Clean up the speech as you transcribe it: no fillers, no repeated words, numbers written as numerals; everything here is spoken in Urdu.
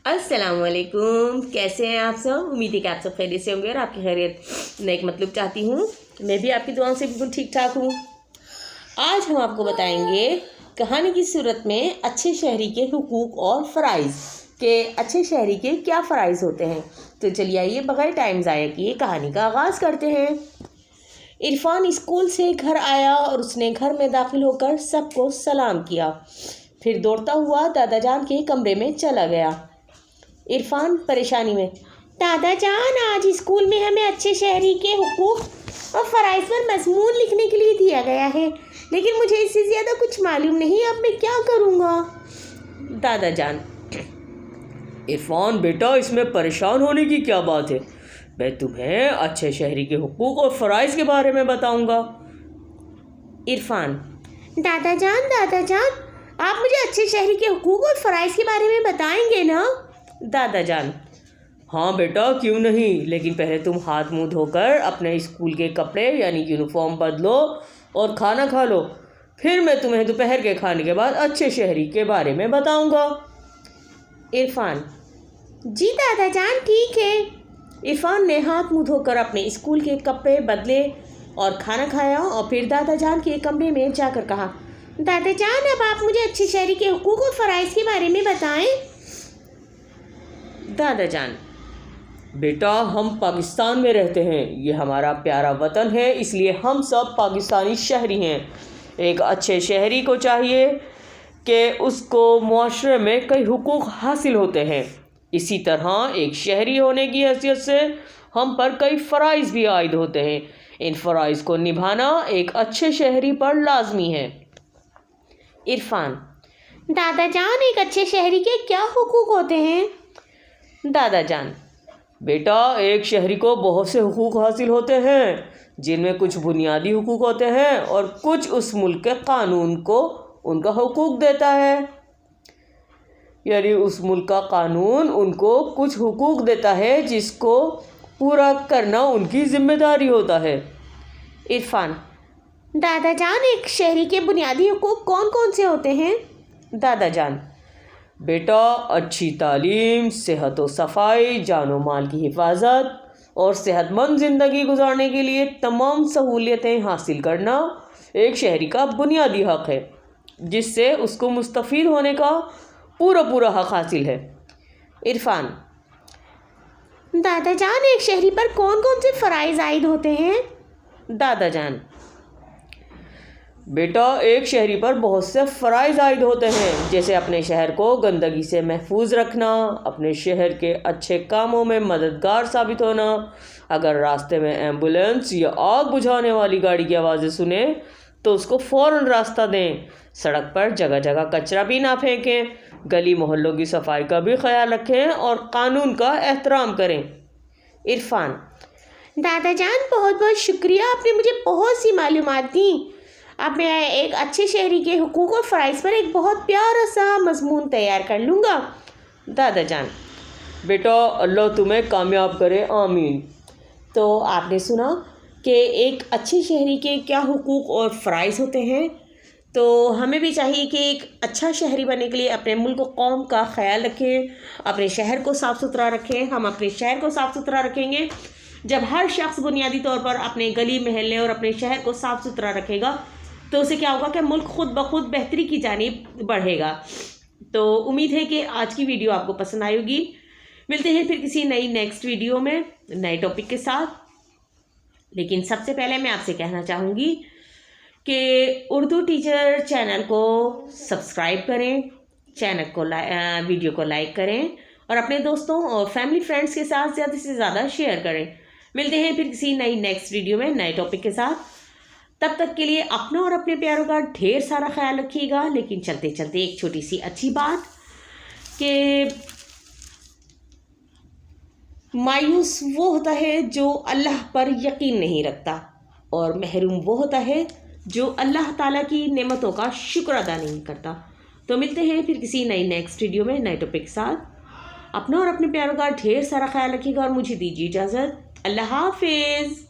السلام علیکم، کیسے ہیں آپ سب؟ امید ہے کہ آپ سب خیریت سے ہوں گے اور آپ کی خیریت نیک مطلب چاہتی ہوں۔ میں بھی آپ کی دعاؤں سے بالکل ٹھیک ٹھاک ہوں۔ آج ہم آپ کو بتائیں گے کہانی کی صورت میں اچھے شہری کے حقوق اور فرائض کہ اچھے شہری کے کیا فرائض ہوتے ہیں۔ تو چلیے آئیے بغیر ٹائم ضائع کیے کہانی کا آغاز کرتے ہیں۔ عرفان اسکول سے گھر آیا اور اس نے گھر میں داخل ہو کر سب کو سلام کیا، پھر دوڑتا ہوا دادا جان کے کمرے میں چلا گیا۔ عرفان پریشانی میں: دادا جان، آج اسکول میں ہمیں اچھے شہری کے حقوق اور فرائض پر مضمون لکھنے کے لیے دیا گیا ہے، لیکن مجھے اس سے زیادہ کچھ معلوم نہیں، اب میں کیا کروں گا؟ دادا جان: عرفان بیٹا، اس میں پریشان ہونے کی کیا بات ہے؟ میں تمہیں اچھے شہری کے حقوق اور فرائض کے بارے میں بتاؤں گا۔ عرفان: دادا جان، آپ مجھے اچھے شہری کے حقوق اور فرائض کے بارے میں بتائیں گے نا؟ دادا جان: ہاں بیٹا، کیوں نہیں، لیکن پہلے تم ہاتھ منہ دھو کر اپنے اسکول کے کپڑے یعنی یونیفارم بدلو اور کھانا کھا لو، پھر میں تمہیں دوپہر کے کھانے کے بعد اچھے شہری کے بارے میں بتاؤں گا۔ عرفان: جی دادا جان، ٹھیک ہے۔ عرفان نے ہاتھ منہ دھو کر اپنے اسکول کے کپڑے بدلے اور کھانا کھایا اور پھر دادا جان کے کمرے میں جا کر کہا: دادا جان، اب آپ مجھے اچھے شہری کے حقوق اور فرائض کے بارے میں بتائیں۔ دادا جان: بیٹا، ہم پاکستان میں رہتے ہیں، یہ ہمارا پیارا وطن ہے، اس لیے ہم سب پاکستانی شہری ہیں۔ ایک اچھے شہری کو چاہیے کہ اس کو معاشرے میں کئی حقوق حاصل ہوتے ہیں، اسی طرح ایک شہری ہونے کی حیثیت سے ہم پر کئی فرائض بھی عائد ہوتے ہیں۔ ان فرائض کو نبھانا ایک اچھے شہری پر لازمی ہے۔ عرفان: دادا جان، ایک اچھے شہری کے کیا حقوق ہوتے ہیں؟ دادا جان: بیٹا، ایک شہری کو بہت سے حقوق حاصل ہوتے ہیں، جن میں کچھ بنیادی حقوق ہوتے ہیں اور کچھ اس ملک کے قانون کو ان کا حقوق دیتا ہے، یعنی اس ملک کا قانون ان کو کچھ حقوق دیتا ہے جس کو پورا کرنا ان کی ذمہ داری ہوتا ہے۔ عرفان: دادا جان، ایک شہری کے بنیادی حقوق کون کون سے ہوتے ہیں؟ دادا جان: بیٹا، اچھی تعلیم، صحت و صفائی، جان و مال کی حفاظت اور صحت مند زندگی گزارنے کے لیے تمام سہولیتیں حاصل کرنا ایک شہری کا بنیادی حق ہے، جس سے اس کو مستفید ہونے کا پورا حق حاصل ہے۔ عرفان: دادا جان، ایک شہری پر کون کون سے فرائض عائد ہوتے ہیں؟ دادا جان: بیٹا، ایک شہری پر بہت سے فرائض عائد ہوتے ہیں، جیسے اپنے شہر کو گندگی سے محفوظ رکھنا، اپنے شہر کے اچھے کاموں میں مددگار ثابت ہونا، اگر راستے میں ایمبولینس یا آگ بجھانے والی گاڑی کی آوازیں سنیں تو اس کو فوراً راستہ دیں، سڑک پر جگہ جگہ کچرا بھی نہ پھینکیں، گلی محلوں کی صفائی کا بھی خیال رکھیں اور قانون کا احترام کریں۔ عرفان: دادا جان، بہت بہت شکریہ، آپ نے مجھے بہت سی معلومات دیں۔ اب میں ایک اچھے شہری کے حقوق اور فرائض پر ایک بہت پیارا سا مضمون تیار کر لوں گا۔ دادا جان: بیٹا، اللہ تمہیں کامیاب کرے، آمین۔ تو آپ نے سنا کہ ایک اچھے شہری کے کیا حقوق اور فرائض ہوتے ہیں۔ تو ہمیں بھی چاہیے کہ ایک اچھا شہری بننے کے لیے اپنے ملک و قوم کا خیال رکھیں، اپنے شہر کو صاف ستھرا رکھیں۔ ہم اپنے شہر کو صاف ستھرا رکھیں گے جب ہر شخص بنیادی طور پر اپنے گلی محلے اور اپنے شہر کو صاف ستھرا رکھے گا تو اسے کیا ہوگا کہ ملک خود بخود بہتری کی جانب بڑھے گا۔ تو امید ہے کہ آج کی ویڈیو آپ کو پسند آئے گی۔ ملتے ہیں پھر کسی نیکسٹ ویڈیو میں نئے ٹاپک کے ساتھ، لیکن سب سے پہلے میں آپ سے کہنا چاہوں گی کہ اردو ٹیچر چینل کو سبسکرائب کریں، چینل کو ویڈیو کو لائک کریں اور اپنے دوستوں اور فیملی فرینڈس کے ساتھ زیادہ سے زیادہ شیئر کریں۔ ملتے ہیں پھر کسی نیکسٹ ویڈیو میں نئے ٹاپک کے ساتھ، تب تک کے لیے اپنا اور اپنے پیاروں کا ڈھیر سارا خیال رکھیے گا۔ لیکن چلتے چلتے ایک چھوٹی سی اچھی بات کہ مایوس وہ ہوتا ہے جو اللہ پر یقین نہیں رکھتا، اور محروم وہ ہوتا ہے جو اللہ تعالیٰ کی نعمتوں کا شکر ادا نہیں کرتا۔ تو ملتے ہیں پھر کسی نیکسٹ ویڈیو میں نئے ٹاپک کے ساتھ۔ اپنا اور اپنے پیاروں کا ڈھیر سارا خیال رکھیے گا اور مجھے دیجیے اجازت۔ اللہ حافظ۔